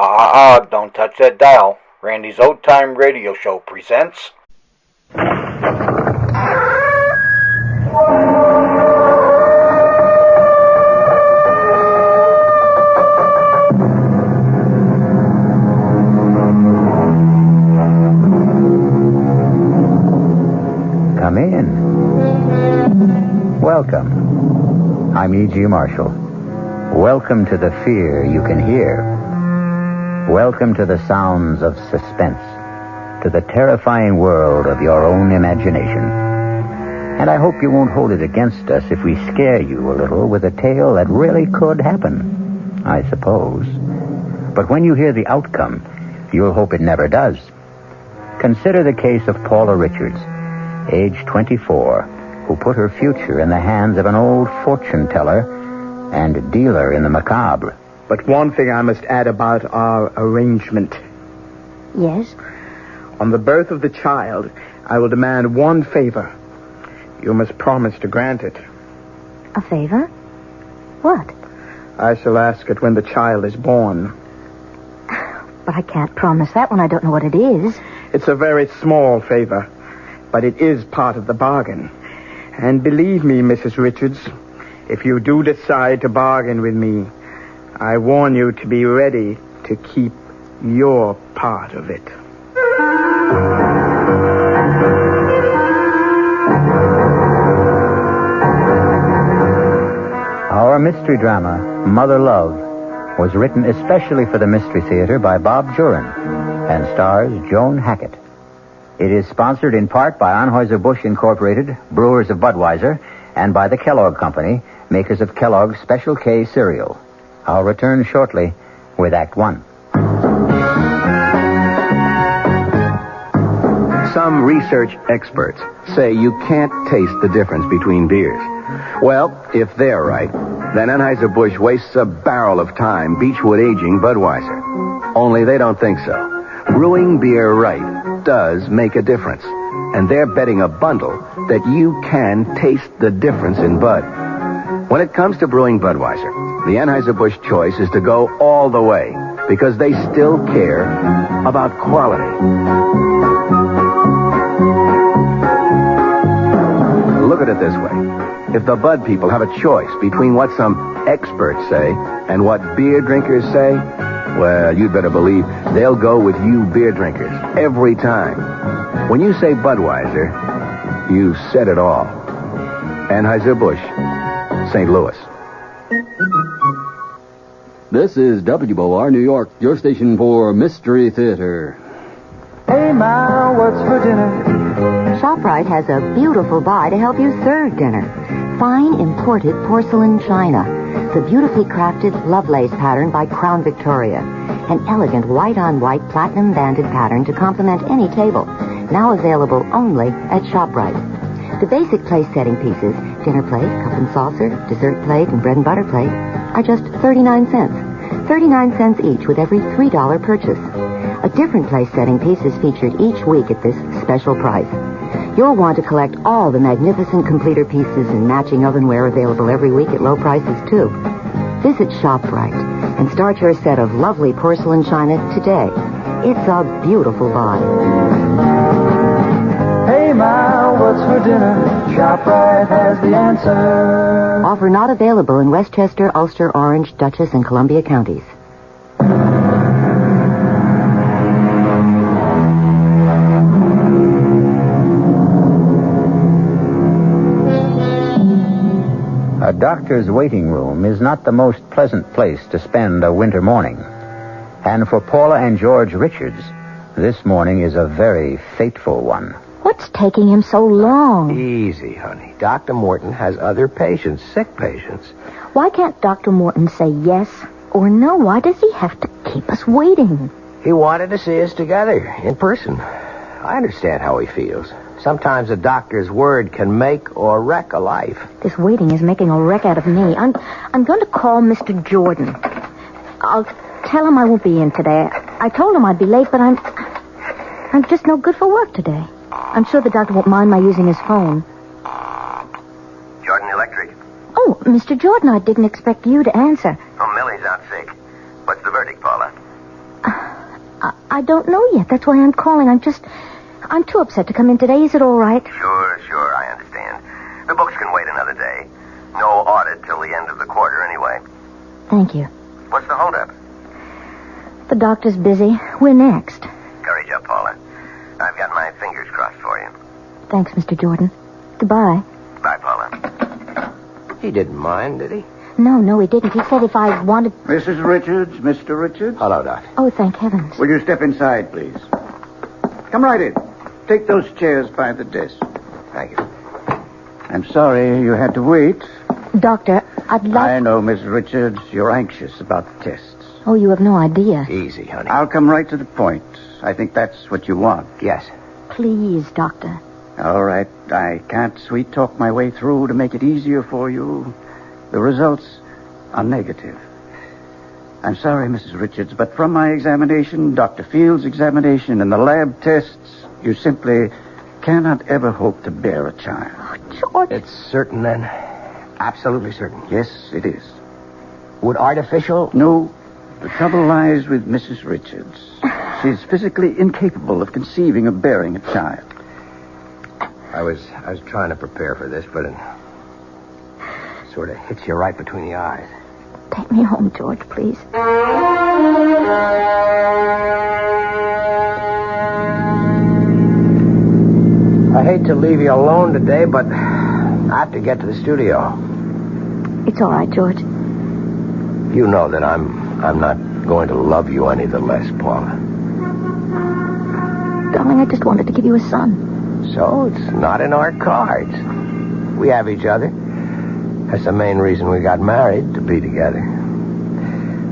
Don't touch that dial. Randy's Old Time Radio Show presents... Come in. Welcome. I'm E.G. Marshall. Welcome to the fear you can hear. Welcome to the sounds of suspense, to the terrifying world of your own imagination. And I hope you won't hold it against us if we scare you a little with a tale that really could happen, I suppose. But when you hear the outcome, you'll hope it never does. Consider the case of Paula Richards, age 24, who put her future in the hands of an old fortune teller and dealer in the macabre. But one thing I must add about our arrangement. Yes? On the birth of the child, I will demand one favor. You must promise to grant it. A favor? What? I shall ask it when the child is born. But I can't promise that when I don't know what it is. It's a very small favor, but it is part of the bargain. And believe me, Mrs. Richards, if you do decide to bargain with me, I warn you to be ready to keep your part of it. Our mystery drama, Mother Love, was written especially for the Mystery Theater by Bob Jurin and stars Joan Hackett. It is sponsored in part by Anheuser-Busch Incorporated, brewers of Budweiser, and by the Kellogg Company, makers of Kellogg's Special K cereal. I'll return shortly with Act One. Some research experts say you can't taste the difference between beers. Well, if they're right, then Anheuser-Busch wastes a barrel of time Beechwood aging Budweiser. Only they don't think so. Brewing beer right does make a difference. And they're betting a bundle that you can taste the difference in Bud. When it comes to brewing Budweiser, the Anheuser-Busch choice is to go all the way because they still care about quality. Look at it this way. If the Bud people have a choice between what some experts say and what beer drinkers say, well, you'd better believe they'll go with you beer drinkers every time. When you say Budweiser, you said it all. Anheuser-Busch, St. Louis. This is WOR New York, your station for Mystery Theater. Hey, Ma, what's for dinner? ShopRite has a beautiful buy to help you serve dinner. Fine imported porcelain china. The beautifully crafted Lovelace pattern by Crown Victoria. An elegant white-on-white platinum-banded pattern to complement any table. Now available only at ShopRite. The basic place-setting pieces, dinner plate, cup and saucer, dessert plate, and bread and butter plate, are just 39 cents. 39 cents each with every $3 purchase. A different place-setting piece is featured each week at this special price. You'll want to collect all the magnificent completer pieces and matching ovenware available every week at low prices, too. Visit ShopRite and start your set of lovely porcelain china today. It's a beautiful buy. Hey, Ma, what's for dinner? ShopRite has the answer. Offer not available in Westchester, Ulster, Orange, Dutchess, and Columbia counties. A doctor's waiting room is not the most pleasant place to spend a winter morning. And for Paula and George Richards, this morning is a very fateful one. What's taking him so long? Easy, honey. Dr. Morton has other patients, sick patients. Why can't Dr. Morton say yes or no? Why does he have to keep us waiting? He wanted to see us together, in person. I understand how he feels. Sometimes a doctor's word can make or wreck a life. This waiting is making a wreck out of me. I'm going to call Mr. Jordan. I'll tell him I won't be in today. I told him I'd be late, but I'm just no good for work today. I'm sure the doctor won't mind my using his phone. Jordan Electric. Oh, Mr. Jordan, I didn't expect you to answer. Oh, Millie's out sick. What's the verdict, Paula? I don't know yet. That's why I'm calling. I'm too upset to come in today. Is it all right? Sure, I understand. The books can wait another day. No audit till the end of the quarter anyway. Thank you. What's the holdup? The doctor's busy. We're next. Courage up, Paula. I've got my fingers crossed for you. Thanks, Mr. Jordan. Goodbye. Bye, Paula. He didn't mind, did he? No, he didn't. He said if I wanted... Mrs. Richards, Mr. Richards. Hello, Doc. Oh, thank heavens. Will you step inside, please? Come right in. Take those chairs by the desk. Thank you. I'm sorry you had to wait. Doctor, I'd like... I know, Miss Richards, you're anxious about the tests. Oh, you have no idea. Easy, honey. I'll come right to the point. I think that's what you want. Yes. Please, Doctor. All right. I can't sweet-talk my way through to make it easier for you. The results are negative. I'm sorry, Mrs. Richards, but from my examination, Dr. Field's examination, and the lab tests, you simply cannot ever hope to bear a child. Oh, George. It's certain, then? Absolutely certain. Yes, it is. Would artificial... No, the trouble lies with Mrs. Richards. She's physically incapable of conceiving or bearing a child. I was trying to prepare for this, but it sort of hits you right between the eyes. Take me home, George, please. I hate to leave you alone today, but I have to get to the studio. It's all right, George. You know that I'm not going to love you any the less, Paula. Darling, I just wanted to give you a son. So it's not in our cards. We have each other. That's the main reason we got married, to be together.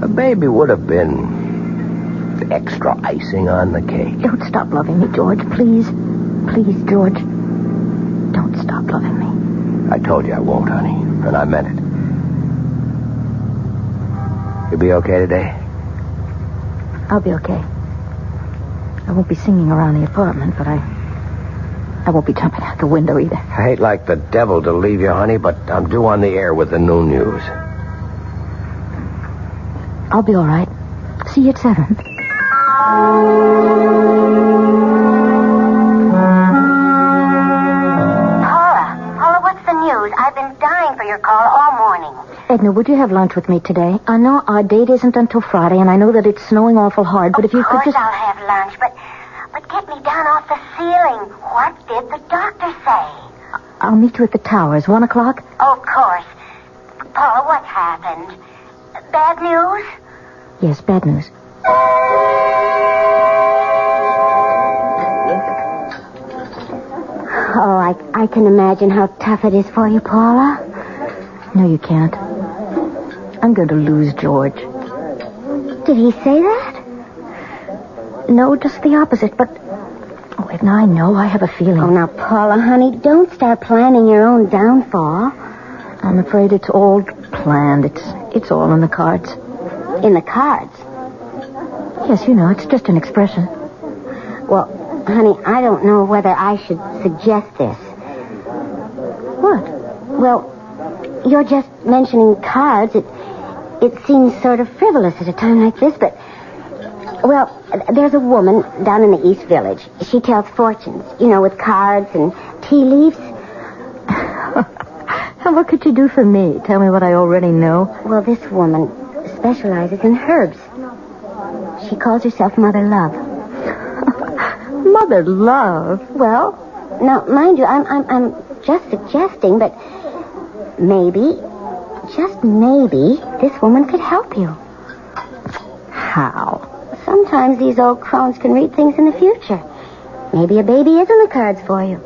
A baby would have been the extra icing on the cake. Don't stop loving me, George, please. Please, George. Don't stop loving me. I told you I won't, honey, and I meant it. You'll be okay today? I'll be okay. I won't be singing around the apartment, but I won't be jumping out the window either. I hate like the devil to leave you, honey, but I'm due on the air with the noon news. I'll be all right. See you at 7. Paula, what's the news? I've been dying for your call all morning. Edna, would you have lunch with me today? I know our date isn't until Friday, and I know that it's snowing awful hard, but if you could just... Of course I'll have lunch, but get me down off the ceiling. What did the doctor say? I'll meet you at the towers, 1 o'clock? Oh, of course. Paula, what's happened? Bad news? Yes, bad news. Oh, I can imagine how tough it is for you, Paula. No, you can't. I'm going to lose George. Did he say that? No, just the opposite, but... Oh, Edna, I know. I have a feeling. Oh, now, Paula, honey, don't start planning your own downfall. I'm afraid it's all planned. It's all in the cards. In the cards? Yes, you know, it's just an expression. Well, honey, I don't know whether I should suggest this. What? Well, you're just mentioning cards. It seems sort of frivolous at a time like this, but... Well, there's a woman down in the East Village. She tells fortunes, with cards and tea leaves. And what could you do for me? Tell me what I already know. Well, this woman specializes in herbs. She calls herself Mother Love. Mother Love? Well, now, mind you, I'm just suggesting, but maybe, just maybe, this woman could help you. How? Sometimes these old crones can read things in the future. Maybe a baby is in the cards for you.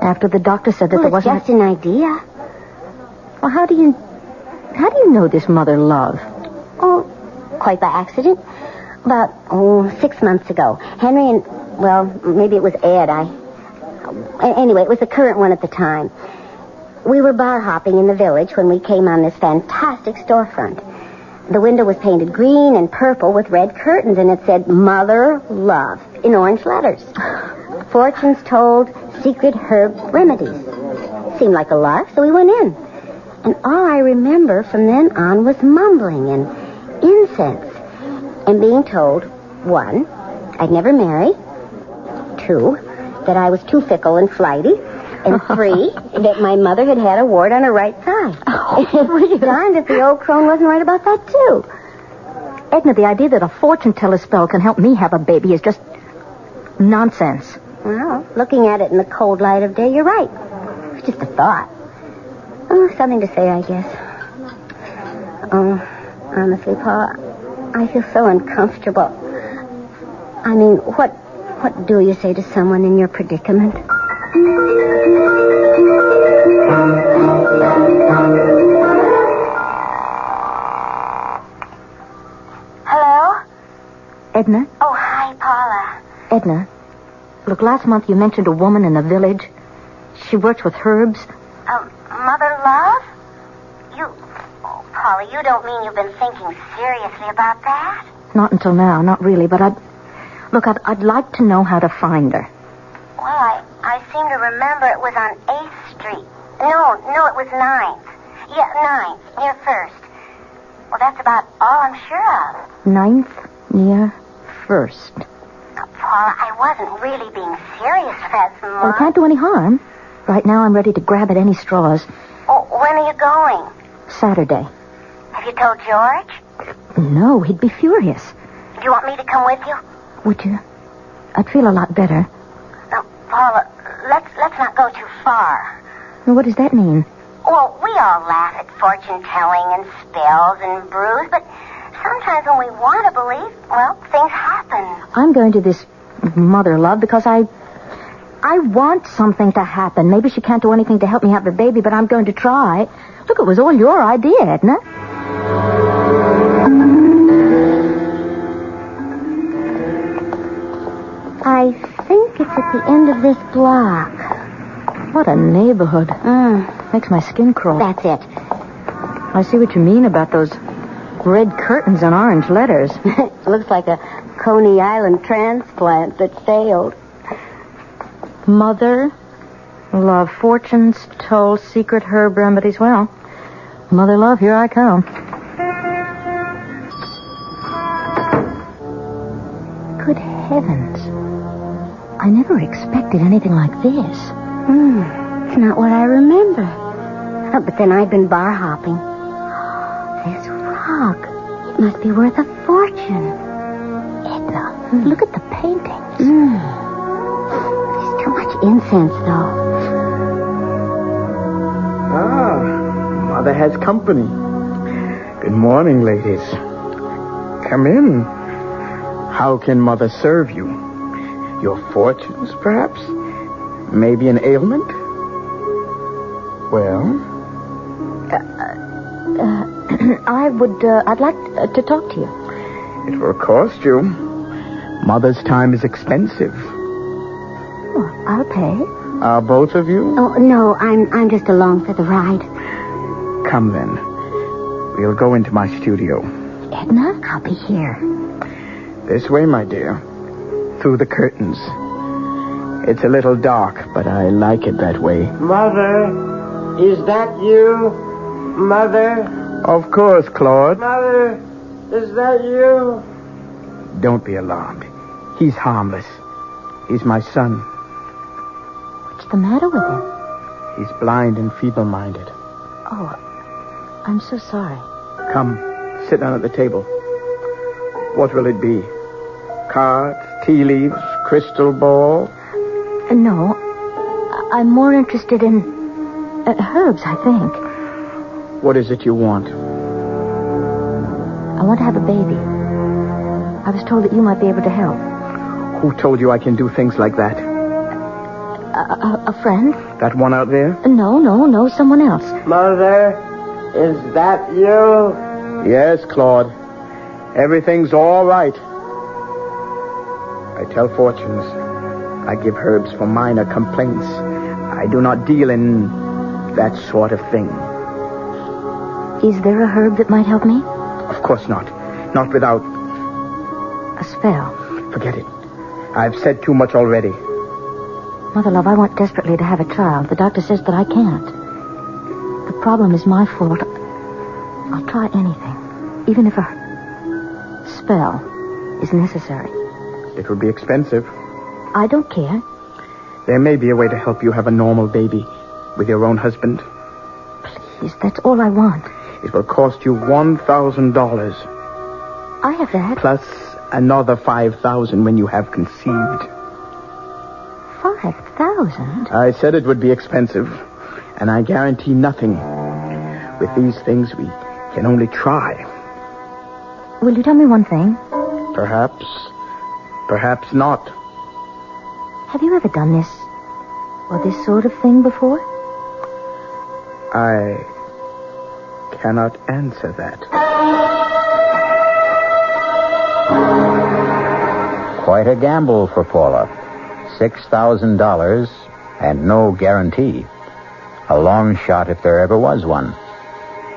After the doctor said that there wasn't... It's just an idea. Well, how do you know this Mother Love? Oh, quite by accident. About, 6 months ago. Henry and, well, maybe it was Ed. Anyway, it was the current one at the time. We were bar hopping in the village when we came on this fantastic storefront. The window was painted green and purple with red curtains, and it said, Mother Love, in orange letters. Fortunes told, secret herb remedies. Seemed like a lark, so we went in. And all I remember from then on was mumbling and incense. And being told, 1, I'd never marry. 2, that I was too fickle and flighty. And 3, that my mother had had a wart on her right side. Oh, Darned if the old crone wasn't right about that, too. Edna, the idea that a fortune teller spell can help me have a baby is just nonsense. Well, looking at it in the cold light of day, you're right. It's just a thought. Oh, something to say, I guess. Oh, honestly, Paul, I feel so uncomfortable. I mean, what do you say to someone in your predicament? Hello? Edna? Oh, hi, Paula. Edna, look, last month you mentioned a woman in the village. She works with herbs. Mother Love? Oh, Paula, you don't mean you've been thinking seriously about that? Not until now, not really, but I'd like to know how to find her. Well, I seem to remember it was on 8th Street. No, it was 9th. Yeah, 9th, near 1st. Well, that's about all I'm sure of. 9th near 1st. Now, Paula, I wasn't really being serious last month. Well, it can't do any harm. Right now I'm ready to grab at any straws. Oh, when are you going? Saturday. Have you told George? No, he'd be furious. Do you want me to come with you? Would you? I'd feel a lot better. Now, Paula, let's not go too far. What does that mean? Well, we all laugh at fortune-telling and spells and brews, but sometimes when we want to believe, well, things happen. I'm going to this Mother Love because I want something to happen. Maybe she can't do anything to help me have a baby, but I'm going to try. Look, it was all your idea, Edna. I think it's at the end of this block. What a neighborhood. Makes my skin crawl. That's it. I see what you mean about those red curtains and orange letters. Looks like a Coney Island transplant that failed. Mother Love, fortunes told, secret herb remedies. Well, Mother Love, here I come. Good heavens. I never expected anything like this. It's not what I remember. Oh, but then I've been bar hopping. This rug, it must be worth a fortune. Edna, look at the paintings. There's too much incense, though. Mother has company. Good morning, ladies. Come in. How can Mother serve you? Your fortunes, perhaps? Maybe an ailment? Well? I'd like to talk to you. It will cost you. Mother's time is expensive. Well, I'll pay. Are both of you? Oh, no, I'm just along for the ride. Come then. We'll go into my studio. Edna, I'll be here. This way, my dear. Through the curtains. It's a little dark, but I like it that way. Mother, is that you? Mother? Of course, Claude. Mother, is that you? Don't be alarmed. He's harmless. He's my son. What's the matter with him? He's blind and feeble-minded. Oh, I'm so sorry. Come, sit down at the table. What will it be? Cards, tea leaves, crystal ball? No, I'm more interested in herbs, I think. What is it you want? I want to have a baby. I was told that you might be able to help. Who told you I can do things like that? A friend? That one out there? No, someone else. Mother, is that you? Yes, Claude. Everything's all right. I tell fortunes. I give herbs for minor complaints. I do not deal in that sort of thing. Is there a herb that might help me? Of course not. Not without... A spell. Forget it. I've said too much already. Mother Love, I want desperately to have a child. The doctor says that I can't. The problem is my fault. I'll try anything. Even if a spell is necessary. It would be expensive. I don't care. There may be a way to help you have a normal baby with your own husband. Please, that's all I want. It will cost you $1,000. I have that. Plus another $5,000 when you have conceived. 5,000? I said it would be expensive, and I guarantee nothing. With these things, we can only try. Will you tell me one thing? Perhaps. Perhaps not. Have you ever done this? Or this sort of thing before? I cannot answer that. Quite a gamble for Paula. $6,000 and no guarantee. A long shot if there ever was one.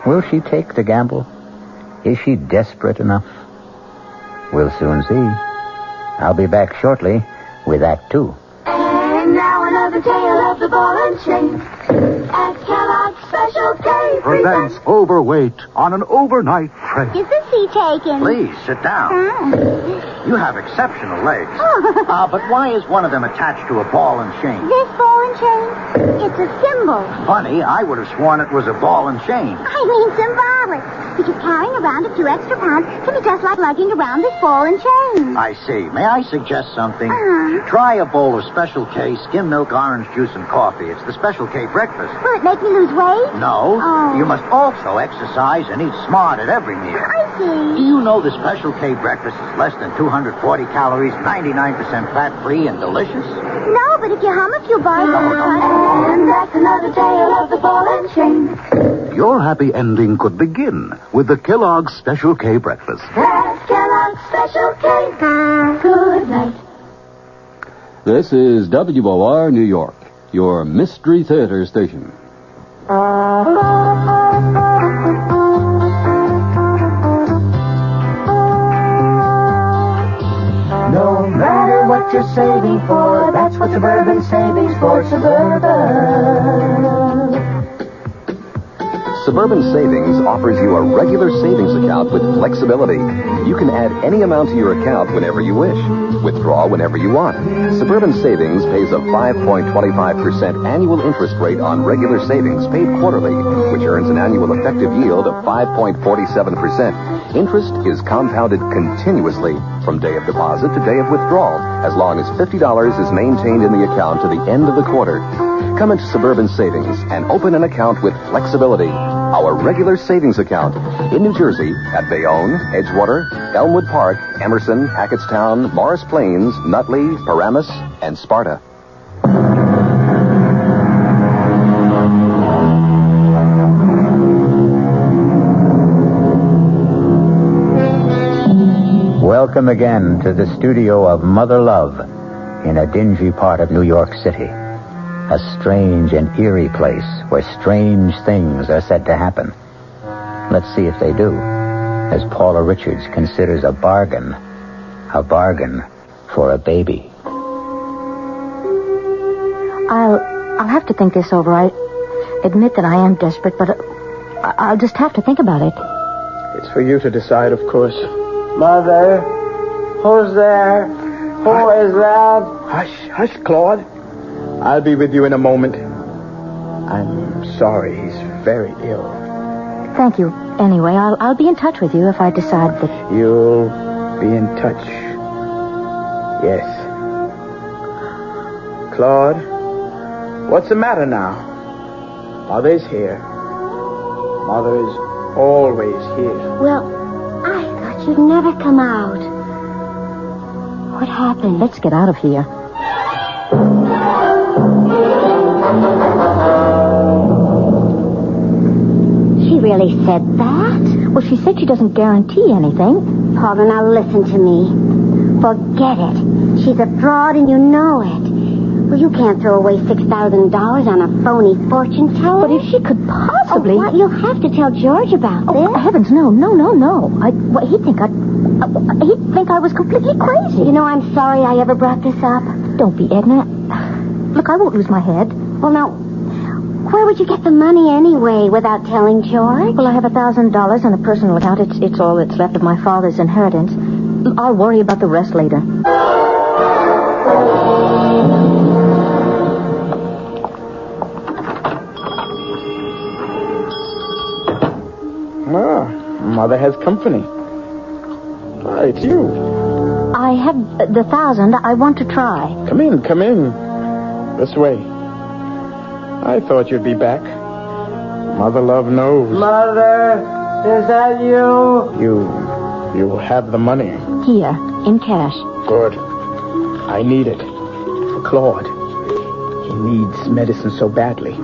Will she take the gamble? Is she desperate enough? We'll soon see. I'll be back shortly with Act 2. And now another tale of the ball and chain. At Kellogg's Special K presents Overweight on an overnight train. Is the seat taken? Please, sit down. You have exceptional legs. But why is one of them attached to a ball and chain? This ball and chain? It's a symbol. Funny, I would have sworn it was a ball and chain. I mean symbolic. Because carrying around a few extra pounds can be just like lugging around this ball and chain. I see. May I suggest something? Uh-huh. Try a bowl of Special K skim milk, orange juice, and coffee. It's the Special K breakfast. Will it make me lose weight? No. Oh. You must also exercise and eat smart at every meal. I see. Do you know the Special K breakfast is less than 240 calories, 99% fat-free, and delicious? No, but if you hum a few bars... And that's another tale of the ball and chain. Your happy ending could begin with the Kellogg's Special K breakfast. That's Kellogg's Special K. Good night. This is WOR New York, your Mystery Theater station. No matter what you're saving for, that's what Suburban Savings for Suburban. Suburban Savings offers you a regular savings account with flexibility. You can add any amount to your account whenever you wish. Withdraw whenever you want. Suburban Savings pays a 5.25% annual interest rate on regular savings paid quarterly, which earns an annual effective yield of 5.47%. Interest is compounded continuously from day of deposit to day of withdrawal, as long as $50 is maintained in the account to the end of the quarter. Come into Suburban Savings and open an account with flexibility. Our regular savings account in New Jersey at Bayonne, Edgewater, Elmwood Park, Emerson, Hackettstown, Morris Plains, Nutley, Paramus, and Sparta. Welcome again to the studio of Mother Love in a dingy part of New York City. A strange and eerie place where strange things are said to happen. Let's see if they do, as Paula Richards considers a bargain for a baby. I'll have to think this over. I admit that I am desperate, but I'll just have to think about it. It's for you to decide, of course. Mother, who's there? Who is that? Hush, Claude. I'll be with you in a moment. I'm sorry, he's very ill. Thank you. Anyway, I'll be in touch with you if I decide that... You'll be in touch. Yes. Claude, what's the matter now? Mother's here. Mother is always here. Well, I thought you'd never come out. What happened? Let's get out of here. She really said that? Well, she said she doesn't guarantee anything. Paula, now listen to me. Forget it. She's a fraud and you know it. Well, you can't throw away $6,000 on a phony fortune teller. But if she could possibly... Oh, what? You'll have to tell George about this. Oh, heavens, no. He'd think I was completely crazy. You know, I'm sorry I ever brought this up. Don't be, Edna. Look, I won't lose my head. Well, now, where would you get the money anyway without telling George? Well, I have $1,000 on a personal account. It's all that's left of my father's inheritance. I'll worry about the rest later. Ah, Mother has company. Ah, it's you. I have the 1,000. I want to try. Come in. This way. I thought you'd be back. Mother love knows. Mother, is that you? You have the money. Here, in cash. Good. I need it. For Claude. He needs medicine so badly.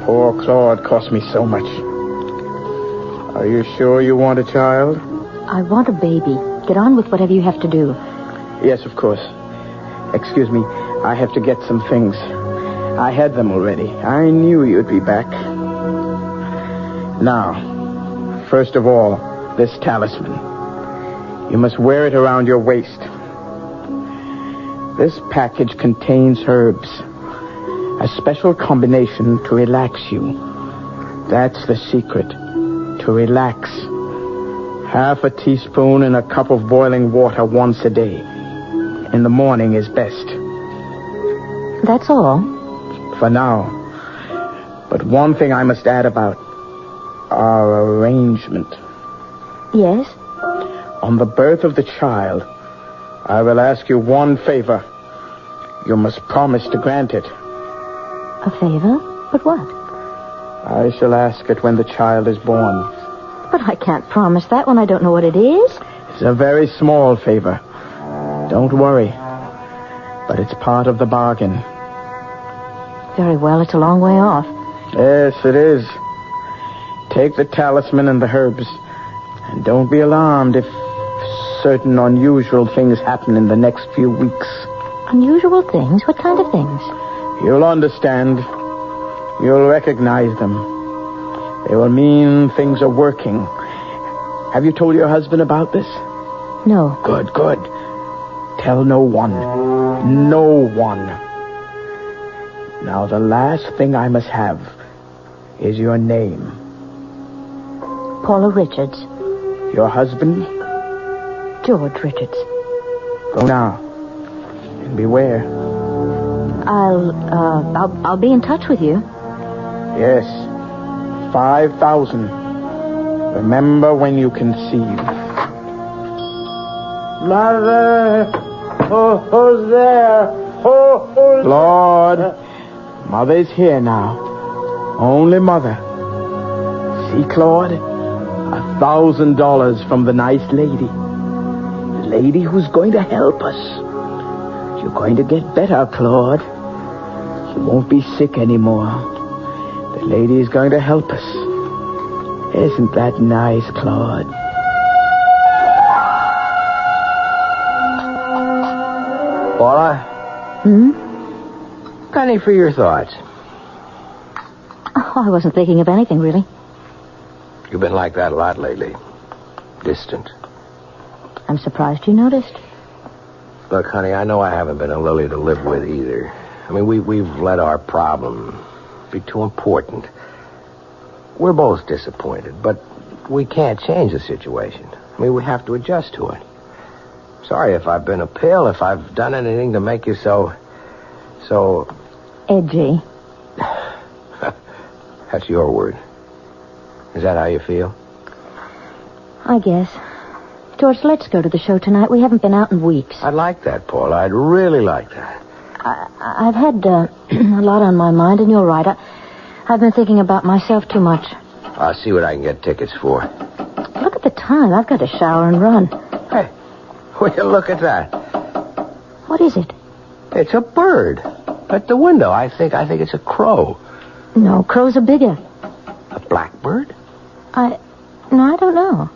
Poor Claude cost me so much. Are you sure you want a child? I want a baby. Get on with whatever you have to do. Yes, of course. Excuse me. I have to get some things. I had them already. I knew you'd be back. Now, first of all, this talisman. You must wear it around your waist. This package contains herbs. A special combination to relax you. That's the secret. To relax. Half a teaspoon in a cup of boiling water once a day. In the morning is best. That's all? For now. But one thing I must add about our arrangement. Yes? On the birth of the child, I will ask you one favor. You must promise to grant it. A favor? But what? I shall ask it when the child is born. But I can't promise that when I don't know what it is. It's a very small favor. Don't worry. But it's part of the bargain. Very well, it's a long way off. Yes, it is. Take the talisman and the herbs. And don't be alarmed if certain unusual things happen in the next few weeks. Unusual things? What kind of things? You'll understand. You'll recognize them. They will mean things are working. Have you told your husband about this? No. Good. Tell no one. No one. Now, the last thing I must have is your name. Paula Richards. Your husband? George Richards. Go now. And beware. I'll be in touch with you. Yes. 5,000. Remember when you conceive. Mother! Who's there? Who's Lord, Mother's here now. Only Mother. See, Claude? $1,000 from the nice lady. The lady who's going to help us. You're going to get better, Claude. You won't be sick anymore. The lady is going to help us. Isn't that nice, Claude? Paula? Got any for your thoughts? Oh, I wasn't thinking of anything, really. You've been like that a lot lately. Distant. I'm surprised you noticed. Look, honey, I know I haven't been a lily to live with either. I mean, we've let our problem be too important. We're both disappointed, but we can't change the situation. I mean, we have to adjust to it. Sorry if I've been a pill, if I've done anything to make you so... Edgy. That's your word. Is that how you feel? I guess. George, let's go to the show tonight. We haven't been out in weeks. I'd like that, Paula. I'd really like that. I've had a lot on my mind, and you're right. I've been thinking about myself too much. I'll see what I can get tickets for. Look at the time. I've got to shower and run. Hey, will you look at that? What is it? It's a bird. At the window. I think it's a crow. No, crows are bigger. A blackbird? No, I don't know.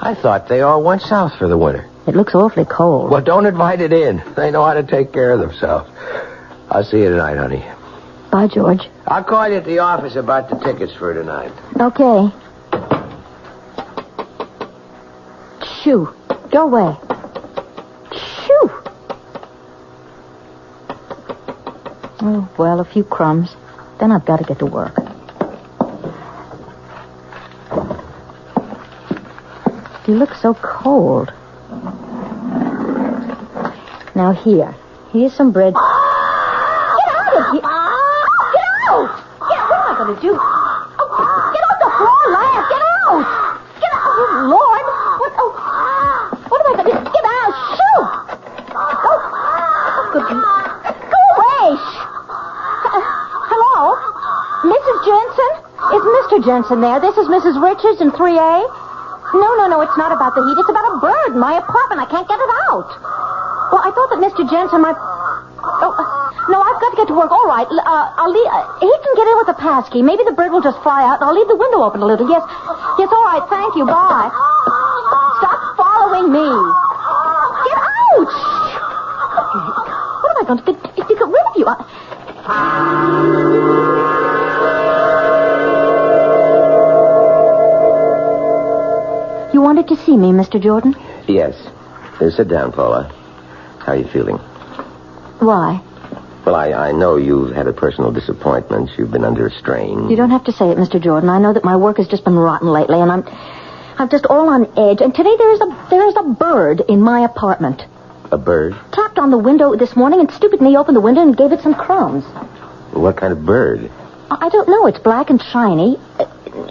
I thought they all went south for the winter. It looks awfully cold. Well, don't invite it in. They know how to take care of themselves. I'll see you tonight, honey. Bye, George. I'll call you at the office about the tickets for tonight. Okay. Shoo. Go away. Shoo. Oh, well, a few crumbs. Then I've got to get to work. You look so cold. Now, here's some bread. going to do? Oh, get off the floor, Lance. Get out. Get out. Oh, Lord. What am I going to do? Get out. Shoot. Oh, good. Go away. Hello? Mrs. Jensen? Is Mr. Jensen there? This is Mrs. Richards in 3A. No, it's not about the heat. It's about a bird in my apartment. I can't get it out. Well, I thought that Mr. Jensen might... Oh, no, I've got to get to work. All right, I'll leave... he can get in with a passkey. Maybe the bird will just fly out, and I'll leave the window open a little. Yes, all right, thank you. Bye. Stop following me. Get out! What am I going to do? Get rid of you? You wanted to see me, Mr. Jordan? Yes. Sit down, Paula. How are you feeling? Why? Well, I know you've had a personal disappointment. You've been under a strain. You don't have to say it, Mr. Jordan. I know that my work has just been rotten lately, and I'm just all on edge. And today there is a bird in my apartment. A bird? Tapped on the window this morning, and stupid me opened the window and gave it some crumbs. What kind of bird? I don't know. It's black and shiny.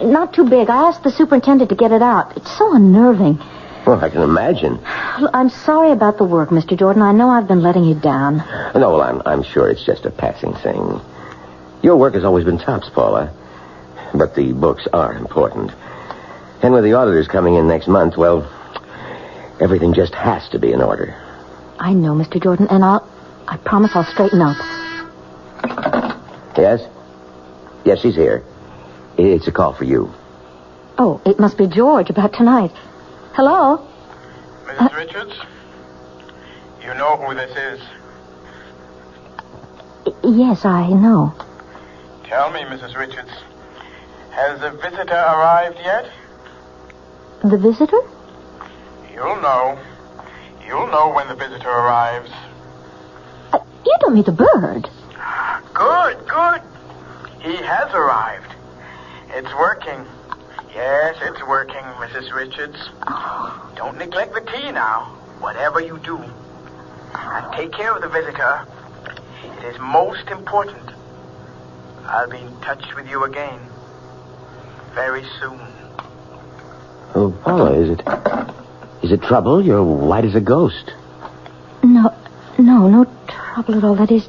Not too big. I asked the superintendent to get it out. It's so unnerving. Well, I can imagine. I'm sorry about the work, Mr. Jordan. I know I've been letting you down. No, well, I'm sure it's just a passing thing. Your work has always been tops, Paula. But the books are important. And with the auditors coming in next month, well, everything just has to be in order. I know, Mr. Jordan, and I promise I'll straighten up. Yes? Yes, she's here. It's a call for you. Oh, it must be George about tonight. Hello? Mrs. Richards? You know who this is. Yes, I know. Tell me, Mrs. Richards, has the visitor arrived yet? The visitor? You'll know. You'll know when the visitor arrives. You don't mean the bird. Good. He has arrived. It's working. Yes, it's working, Mrs. Richards. Oh. Don't neglect the tea now, whatever you do. And take care of the visitor. It is most important. I'll be in touch with you again very soon. Oh, Paula, is it trouble? You're white as a ghost. No trouble at all. That is,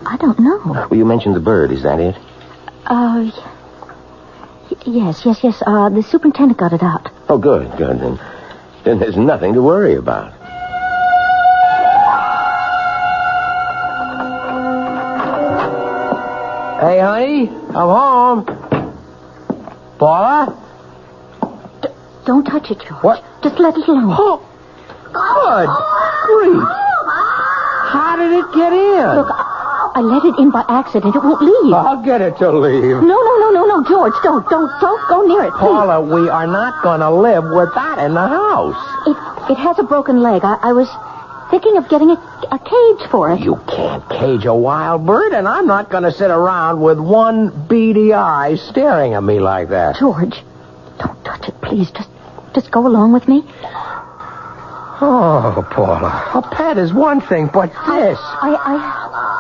I don't know. Well, you mentioned the bird. Is that it? Yes. The superintendent got it out. Oh, good. Then there's nothing to worry about. Hey, honey, I'm home. Paula? Don't touch it, George. What? Just let it alone. Oh, good grief. How did it get in? Look, I let it in by accident. It won't leave. I'll get it to leave. No, George, don't go near it, please. Paula, we are not going to live with that in the house. It has a broken leg. I was thinking of getting a cage for it. You can't cage a wild bird, and I'm not going to sit around with one beady eye staring at me like that. George, don't touch it, please. Just go along with me. Oh, Paula, a pet is one thing, but this...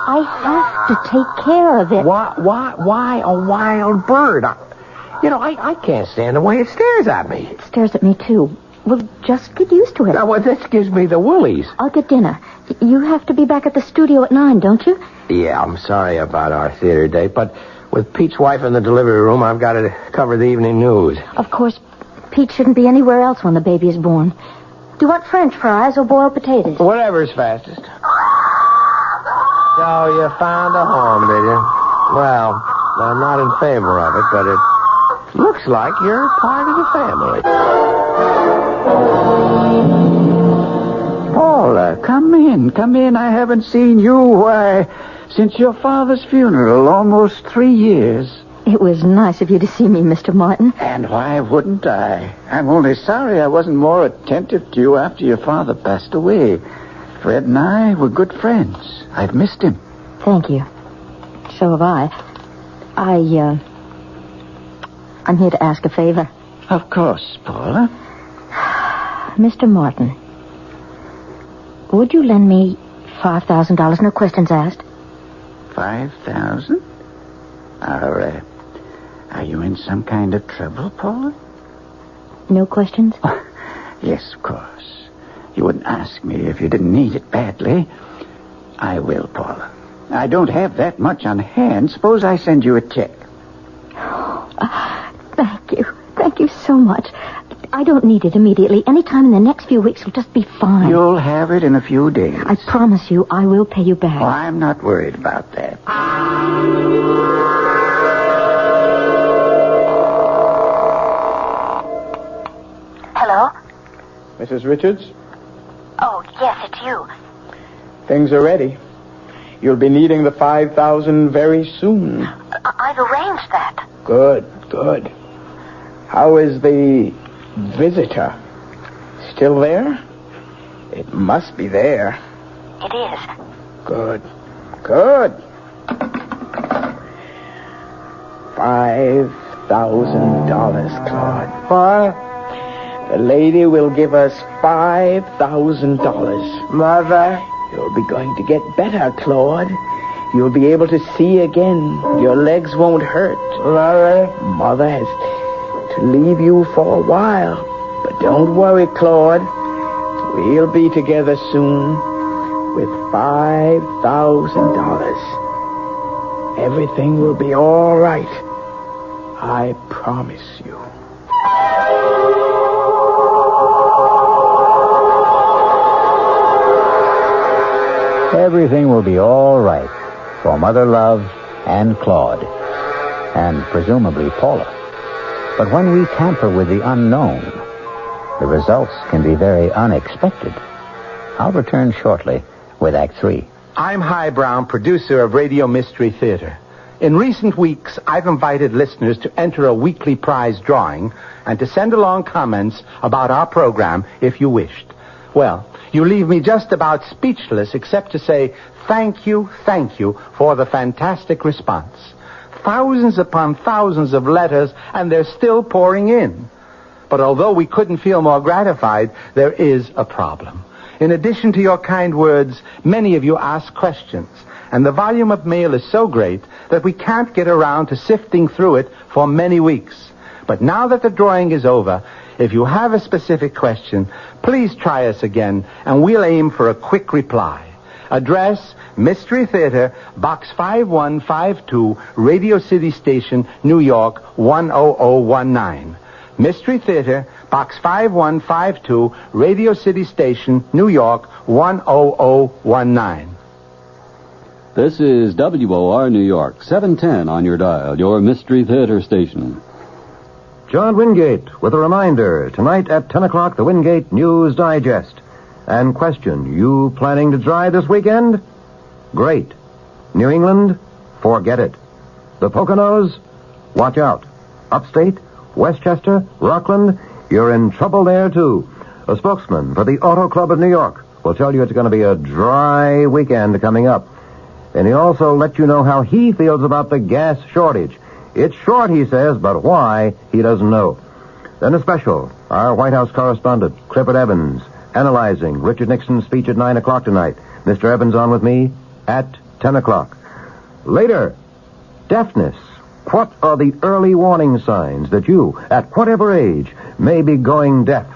I have to take care of it. Why a wild bird? I can't stand the way it stares at me. It stares at me, too. Well, just get used to it. Now, this gives me the willies. I'll get dinner. You have to be back at the studio at 9, don't you? Yeah, I'm sorry about our theater date, but with Pete's wife in the delivery room, I've got to cover the evening news. Of course, Pete shouldn't be anywhere else when the baby is born. Do you want French fries or boiled potatoes? Whatever's fastest. So you found a home, did you? Well, I'm not in favor of it, but it looks like you're part of the family. Paula, come in. I haven't seen you, since your father's funeral, almost 3 years. It was nice of you to see me, Mr. Martin. And why wouldn't I? I'm only sorry I wasn't more attentive to you after your father passed away. Fred and I were good friends. I've missed him. Thank you. So have I. I'm here to ask a favor. Of course, Paula. Mr. Martin, would you lend me $5,000, no questions asked? $5,000? you in some kind of trouble, Paula? No questions? Yes, of course. You wouldn't ask me if you didn't need it badly. I will, Paula. I don't have that much on hand. Suppose I send you a check. Thank you. Thank you so much. I don't need it immediately. Any time in the next few weeks will just be fine. You'll have it in a few days. I promise you I will pay you back. Oh, I'm not worried about that. Hello? Mrs. Richards, Oh, yes, it's you. things are ready. You'll be needing the $5,000 very soon. I've arranged that. Good, good. How is the visitor? Still there? It must be there. It is. Good, good. $5,000, Claude. What? The lady will give us $5,000. Mother? You'll be going to get better, Claude. You'll be able to see again. Your legs won't hurt. Mother? Mother has to leave you for a while. But don't worry, Claude. We'll be together soon with $5,000. Everything will be all right. I promise you. Everything will be all right for Mother Love and Claude, and presumably Paula. But when we tamper with the unknown, the results can be very unexpected. I'll return shortly with Act 3. I'm Hy Brown, producer of Radio Mystery Theater. In recent weeks, I've invited listeners to enter a weekly prize drawing and to send along comments about our program if you wished. Well, you leave me just about speechless except to say thank you for the fantastic response. Thousands upon thousands of letters, and they're still pouring in. But although we couldn't feel more gratified, there is a problem. In addition to your kind words, many of you ask questions, and the volume of mail is so great that we can't get around to sifting through it for many weeks. But now that the drawing is over, if you have a specific question, please try us again, and we'll aim for a quick reply. Address, Mystery Theater, Box 5152, Radio City Station, New York, 10019. Mystery Theater, Box 5152, Radio City Station, New York, 10019. This is WOR New York, 710 on your dial, your Mystery Theater station. John Wingate with a reminder. Tonight at 10 o'clock, the Wingate News Digest. And question, you planning to drive this weekend? Great. New England? Forget it. The Poconos? Watch out. Upstate? Westchester? Rockland? You're in trouble there, too. A spokesman for the Auto Club of New York will tell you it's going to be a dry weekend coming up. And he also let you know how he feels about the gas shortage. It's short, he says, but why, he doesn't know. Then a special. Our White House correspondent, Clifford Evans, analyzing Richard Nixon's speech at 9 o'clock tonight. Mr. Evans on with me at 10 o'clock. Later, deafness. What are the early warning signs that you, at whatever age, may be going deaf?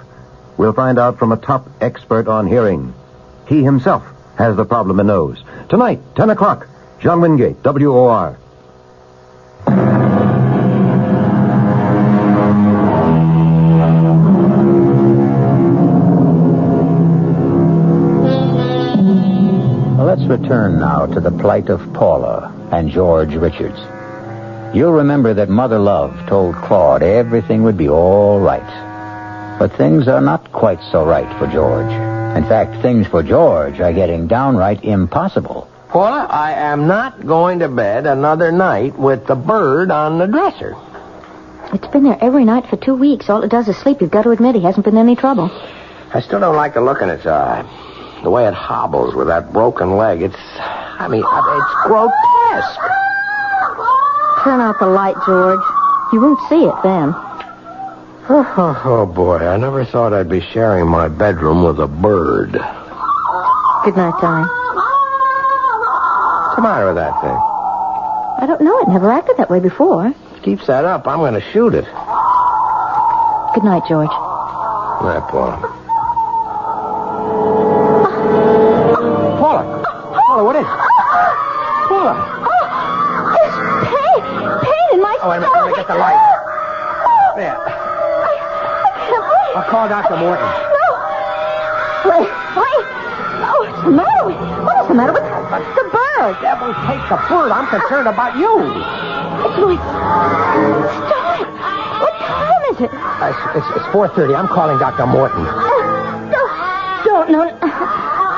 We'll find out from a top expert on hearing. He himself has the problem and knows. Tonight, 10 o'clock, John Wingate, WOR. Let's return now to the plight of Paula and George Richards. You'll remember that Mother Love told Claude everything would be all right. But things are not quite so right for George. In fact, things for George are getting downright impossible. Paula, I am not going to bed another night with the bird on the dresser. It's been there every night for 2 weeks. All it does is sleep. You've got to admit he hasn't been any trouble. I still don't like the look in its eye. The way it hobbles with that broken leg. It's grotesque. Turn out the light, George. You won't see it then. Oh, boy, I never thought I'd be sharing my bedroom with a bird. Good night, darling. What's the matter with that thing? I don't know. It never acted that way before. keeps that up, I'm going to shoot it. Good night, George. Night, Paula. Paula, what is it? Paula. It's pain in my Oh, wait a minute. Let me get the light. There. I'll call Dr. Morton. No. Wait. Oh, what's the matter with... What is the matter with the bird? Devil take the bird. I'm concerned about you. It's going... Stop. What time is it? It's 4:30. I'm calling Dr. Morton. No.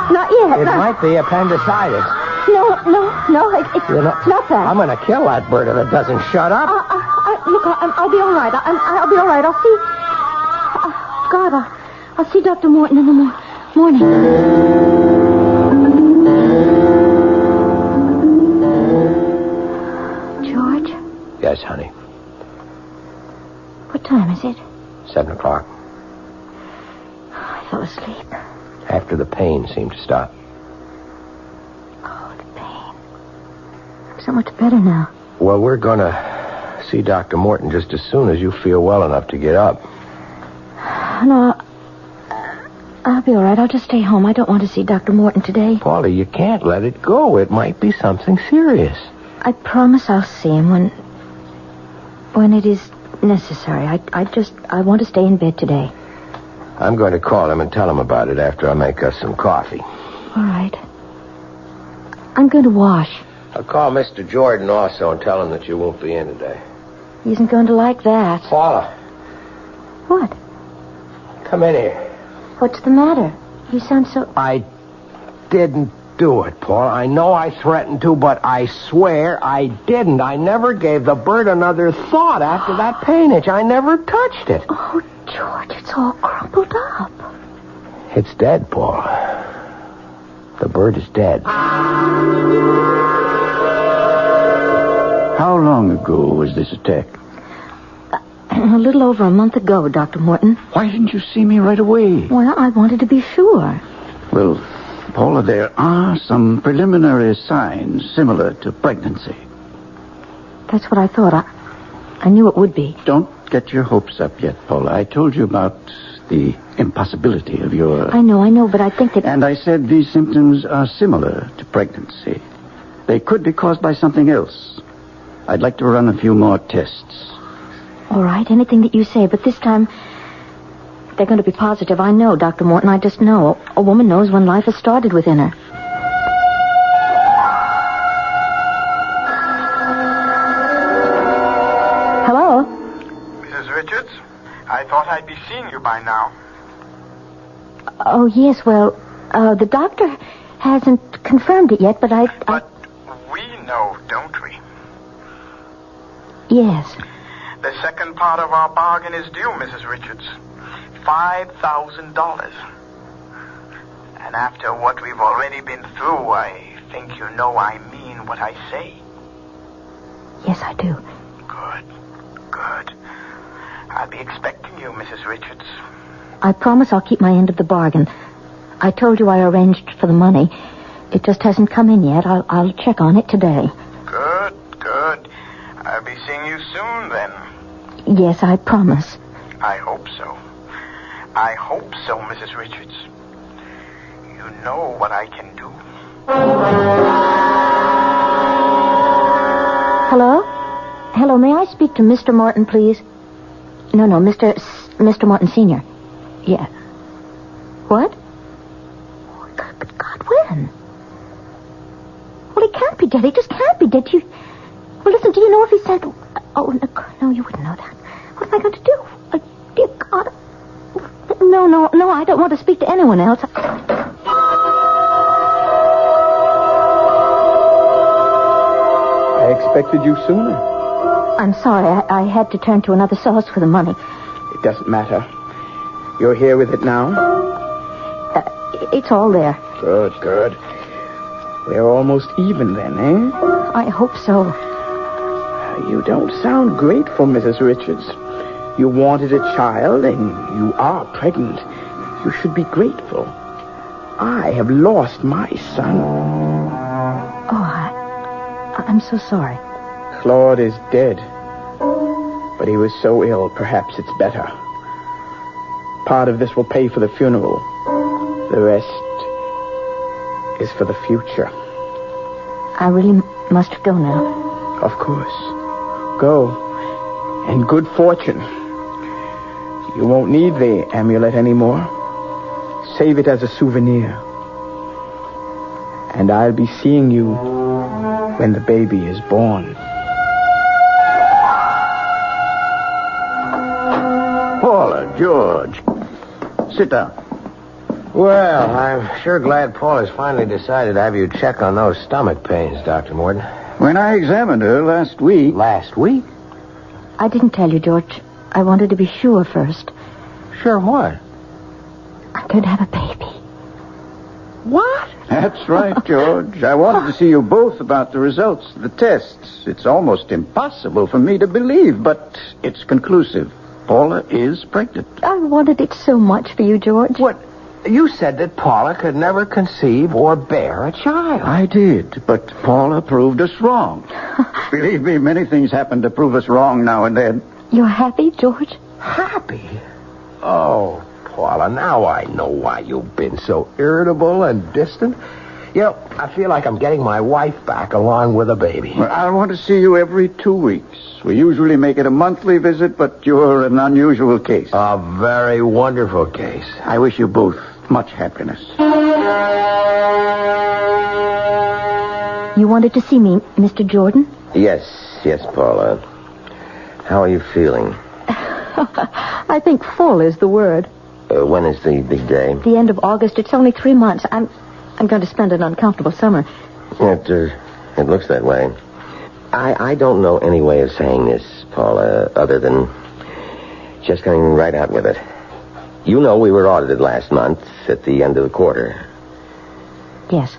Not yet. It might be appendicitis. No. It's not that. I'm going to kill that bird if it doesn't shut up. Look, I'll be all right. I'll be all right. I'll see... God, I'll see Dr. Morton in the morning. George? Yes, honey. What time is it? 7 o'clock. I fell asleep. After the pain seemed to stop. Oh, the pain. I'm so much better now. Well, we're going to see Dr. Morton just as soon as you feel well enough to get up. No, I'll be all right. I'll just stay home. I don't want to see Dr. Morton today. Paula, you can't let it go. It might be something serious. I promise I'll see him when it is necessary. I want to stay in bed today. I'm going to call him and tell him about it after I make us some coffee. All right. I'm going to wash. I'll call Mr. Jordan also and tell him that you won't be in today. He isn't going to like that. Paula. What? Come in here. What's the matter? You sound so... I didn't do it, Paul. I know I threatened to, but I swear I didn't. I never gave the bird another thought after that pain itch. I never touched it. Oh, George, it's all crumpled up. It's dead, Paul. The bird is dead. How long ago was this attack? A little over a month ago, Dr. Morton. Why didn't you see me right away? Well, I wanted to be sure. Well, Paula, there are some preliminary signs similar to pregnancy. That's what I thought. I knew it would be. Don't get your hopes up yet, Paula. I told you about the impossibility of your... I know, but I think that... And I said these symptoms are similar to pregnancy. They could be caused by something else. I'd like to run a few more tests. All right, anything that you say, but this time they're going to be positive. I know, Dr. Morton, I just know. A woman knows when life has started within her. Hello? Mrs. Richards, I thought I'd be seeing you by now. Oh, yes, well, the doctor hasn't confirmed it yet, but But we know, don't we? Yes. The second part of our bargain is due, Mrs. Richards. $5,000. And after what we've already been through, I think you know I mean what I say. Yes, I do. Good. I'll be expecting you, Mrs. Richards. I promise I'll keep my end of the bargain. I told you I arranged for the money. It just hasn't come in yet. I'll check on it today. Good. I'll be seeing you soon, then. Yes, I promise. I hope so, Mrs. Richards. You know what I can do. Hello, may I speak to Mr. Morton, please? No, Mr. Morton Sr. Yeah. What? Oh, but God, when? Well, he can't be dead. He just can't be dead. Well, listen, do you know if he said... Oh, no, you wouldn't know that. What am I going to do? Dear God. No, I don't want to speak to anyone else. I expected you sooner. I'm sorry. I had to turn to another source for the money. It doesn't matter. You're here with it now? It's all there. Good. We're almost even then, eh? I hope so. You don't sound grateful, Mrs. Richards. You wanted a child, and you are pregnant. You should be grateful. I have lost my son. Oh, I'm so sorry. Claude is dead. But he was so ill, perhaps it's better. Part of this will pay for the funeral. The rest is for the future. I really must go now. Of course. Go. And good fortune. You won't need the amulet anymore. Save it as a souvenir. And I'll be seeing you when the baby is born. Paula, George. Sit down. Well, I'm sure glad Paula's finally decided to have you check on those stomach pains, Dr. Morton. When I examined her last week... Last week? I didn't tell you, George. I wanted to be sure first. Sure what? I'm going to have a baby. What? That's right, George. I wanted to see you both about the results of the tests. It's almost impossible for me to believe, but it's conclusive. Paula is pregnant. I wanted it so much for you, George. What? You said that Paula could never conceive or bear a child. I did, but Paula proved us wrong. Believe me, many things happen to prove us wrong now and then. You're happy, George? Happy? Oh, Paula, now I know why you've been so irritable and distant. You know, I feel like I'm getting my wife back along with a baby. Well, I want to see you every 2 weeks. We usually make it a monthly visit, but you're an unusual case. A very wonderful case. I wish you both much happiness. You wanted to see me, Mr. Jordan? Yes, Paula. How are you feeling? I think full is the word. When is the big day? The end of August. It's only 3 months. I'm going to spend an uncomfortable summer. It looks that way. I don't know any way of saying this, Paula, other than just coming right out with it. You know we were audited last month at the end of the quarter. Yes.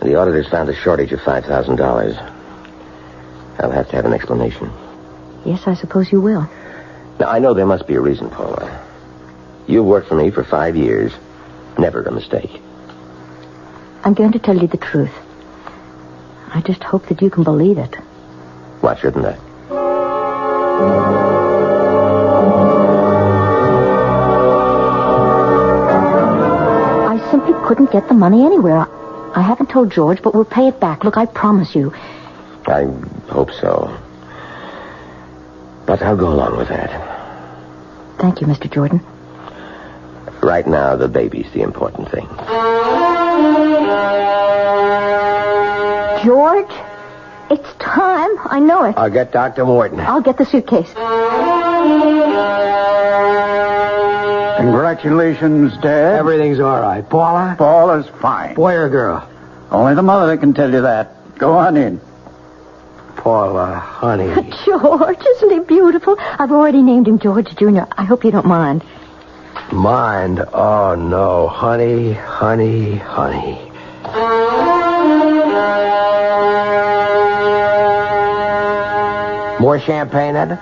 The auditors found a shortage of $5,000. I'll have to have an explanation. Yes, I suppose you will. Now, I know there must be a reason, Paula. You've worked for me for 5 years. Never a mistake. I'm going to tell you the truth. I just hope that you can believe it. Why shouldn't I? I simply couldn't get the money anywhere. I haven't told George, but we'll pay it back. Look, I promise you. I hope so. But I'll go along with that. Thank you, Mr. Jordan. Right now, the baby's the important thing. George, it's time. I know it. I'll get Dr. Morton. I'll get the suitcase. Congratulations, Dad. Everything's all right. Paula? Paula's fine. Boy or girl? Only the mother can tell you that. Go on in. Paula, honey. George, isn't he beautiful? I've already named him George Jr. I hope you don't mind. Mind? Oh, no. Honey, honey, honey. More champagne, Edna?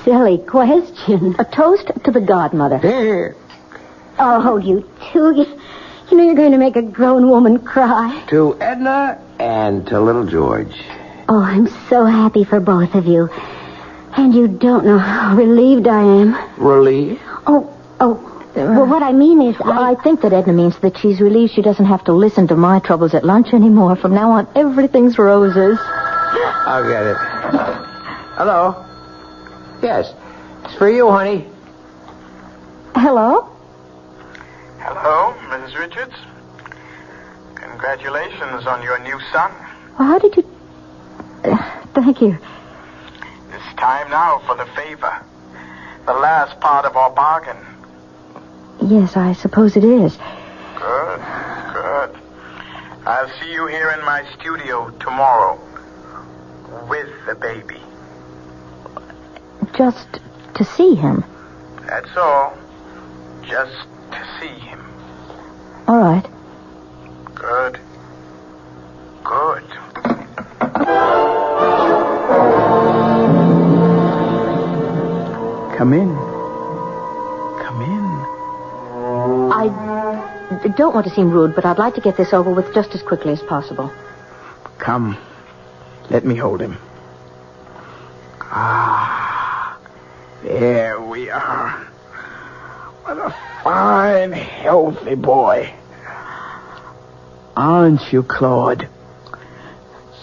Silly question. A toast to the godmother. Here. Oh, you two. You know you're going to make a grown woman cry. To Edna and to little George. Oh, I'm so happy for both of you. And you don't know how relieved I am. Relieved? Oh. Well, what I mean is... I think that Edna means that she's relieved she doesn't have to listen to my troubles at lunch anymore. From now on, everything's roses. I'll get it. Hello? Yes. It's for you, honey. Hello? Hello, Mrs. Richards. Congratulations on your new son. Well, how did you... thank you. It's time now for the favor. The last part of our bargain. Yes, I suppose it is. Good. I'll see you here in my studio tomorrow. With the baby. Just to see him? That's all. Just to see him. All right. Good. Come in. I don't want to seem rude, but I'd like to get this over with just as quickly as possible. Come. Let me hold him. Ah. There we are. What a fine, healthy boy. Aren't you, Claude?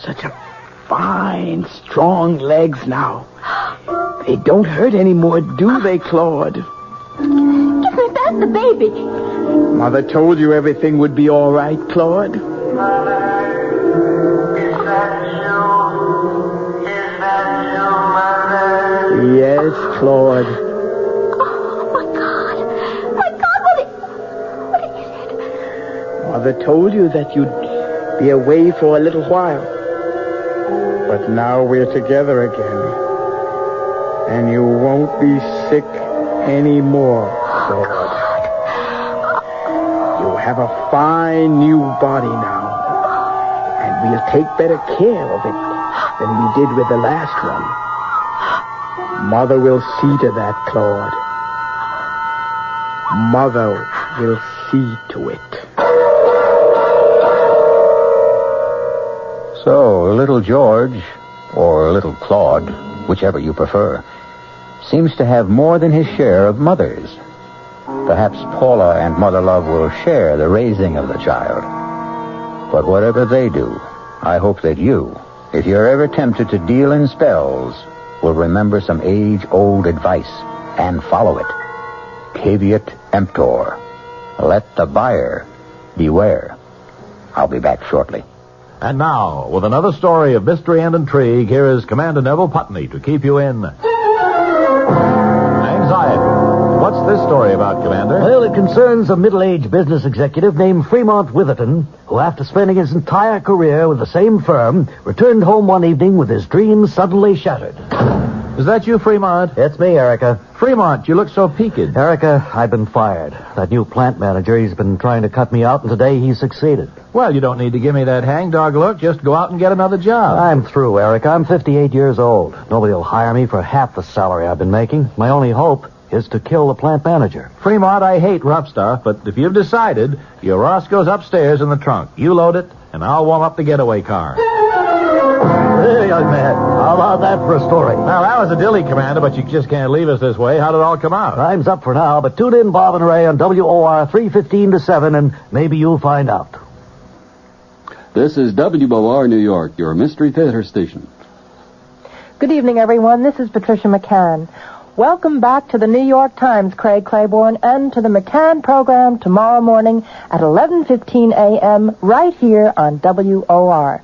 Such a fine, strong legs now. They don't hurt anymore, do they, Claude? Give me back the baby. Mother told you everything would be all right, Claude. Yes, Claude. Oh, my God. My God, what is it? Mother told you that you'd be away for a little while. But now we're together again. And you won't be sick anymore, Claude. You have a fine new body now. And we'll take better care of it than we did with the last one. Mother will see to that, Claude. Mother will see to it. So, little George, or little Claude, whichever you prefer, seems to have more than his share of mothers. Perhaps Paula and Mother Love will share the raising of the child. But whatever they do, I hope that you, if you're ever tempted to deal in spells, will remember some age-old advice and follow it. Caveat emptor. Let the buyer beware. I'll be back shortly. And now, with another story of mystery and intrigue, here is Commander Neville Putney to keep you in anxiety. What's this story about, Commander? Well, it concerns a middle-aged business executive named Fremont Witherton, who, after spending his entire career with the same firm, returned home one evening with his dreams suddenly shattered. Is that you, Fremont? It's me, Erica. Fremont, you look so peaked. Erica, I've been fired. That new plant manager, he's been trying to cut me out, and today he's succeeded. Well, you don't need to give me that hangdog look. Just go out and get another job. I'm through, Erica. I'm 58 years old. Nobody will hire me for half the salary I've been making. My only hope is to kill the plant manager. Fremont, I hate rough stuff, but if you've decided, your Roscoe's upstairs in the trunk. You load it, and I'll warm up the getaway car. Hey, young man, how about that for a story? Well, that was a dilly, Commander, but you just can't leave us this way. How did it all come out? Time's up for now, but tune in, Bob and Ray, on WOR 3:15 to 7, and maybe you'll find out. This is WOR New York, your Mystery Theater station. Good evening, everyone. This is Patricia McCann. Welcome back to the New York Times, Craig Claiborne, and to the McCann program tomorrow morning at 11:15 a.m. right here on WOR.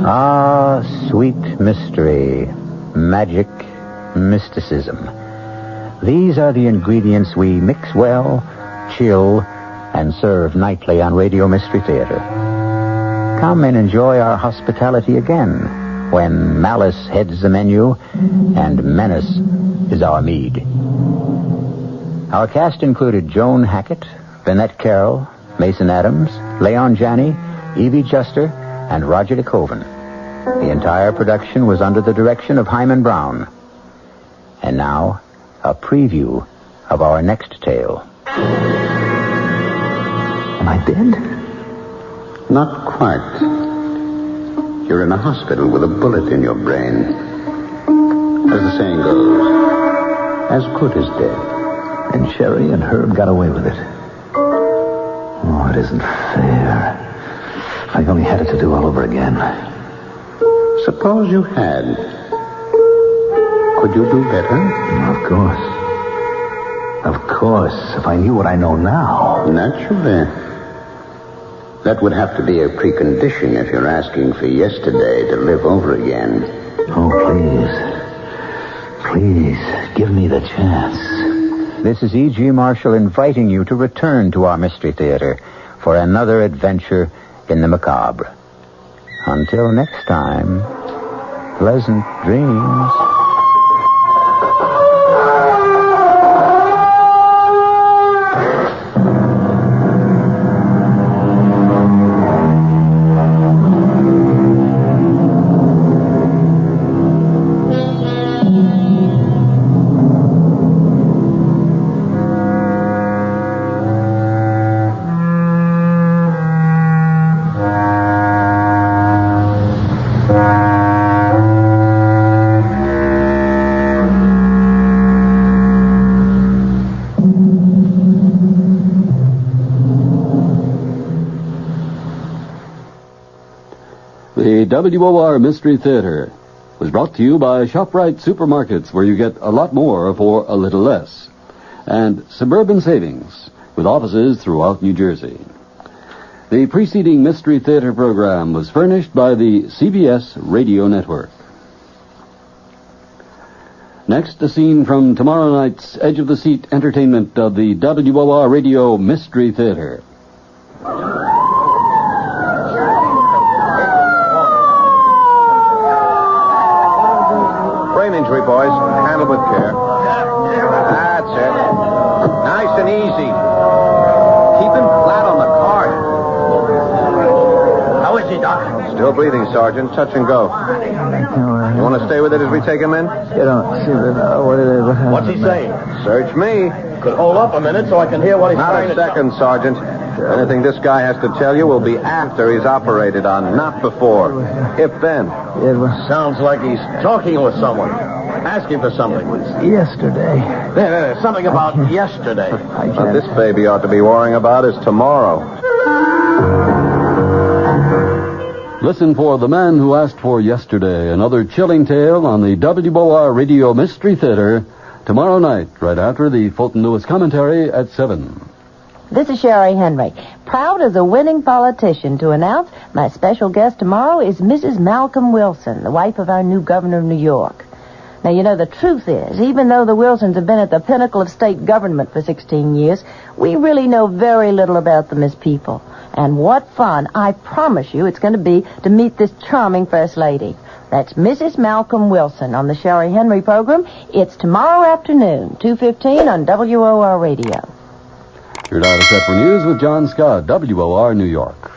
Ah, sweet mystery, magic, mysticism. These are the ingredients we mix well, chill, and serve nightly on Radio Mystery Theater. Come and enjoy our hospitality again when malice heads the menu and menace is our mead. Our cast included Joan Hackett, Vinette Carroll, Mason Adams, Leon Janney, Evie Juster, and Roger DeKoven. The entire production was under the direction of Hyman Brown. And now, a preview of our next tale. Am I dead? Not quite. You're in a hospital with a bullet in your brain. As the saying goes, as good as dead. And Sherry and Herb got away with it. Oh, it isn't fair. If I only had it to do all over again. Suppose you had. Could you do better? Of course. Of course, if I knew what I know now. Naturally. That would have to be a precondition if you're asking for yesterday to live over again. Oh, please. Please, give me the chance. This is E.G. Marshall inviting you to return to our Mystery Theater for another adventure in the macabre. Until next time, pleasant dreams. WOR Mystery Theater was brought to you by ShopRite Supermarkets, where you get a lot more for a little less, and Suburban Savings, with offices throughout New Jersey. The preceding Mystery Theater program was furnished by the CBS Radio Network. Next, a scene from tomorrow night's Edge of the Seat entertainment of the WOR Radio Mystery Theater. Brain injury, boys. Handle with care. That's it. Nice and easy. Keep him flat on the cart. How is he, Doc? Still breathing, Sergeant. Touch and go. You want to stay with it as we take him in? You don't seem to know what it is. What's he saying? Search me. Could hold up a minute so I can hear what he's Not saying. a second, Sergeant. Anything this guy has to tell you will be after he's operated on, not before. If then. Sounds like he's talking with someone. Asking for something. Yesterday. There. Something about yesterday. What this baby ought to be worrying about is tomorrow. Listen for The Man Who Asked for Yesterday, another chilling tale on the WOR Radio Mystery Theater tomorrow night, right after the Fulton Lewis commentary at 7. This is Sherry Henry, proud as a winning politician to announce my special guest tomorrow is Mrs. Malcolm Wilson, the wife of our new governor of New York. Now, you know, the truth is, even though the Wilsons have been at the pinnacle of state government for 16 years, we really know very little about them as people. And what fun, I promise you, it's going to be to meet this charming First Lady. That's Mrs. Malcolm Wilson on the Sherry Henry program. It's tomorrow afternoon, 2:15 on WOR Radio. Your dial is set for news with John Scott, WOR New York.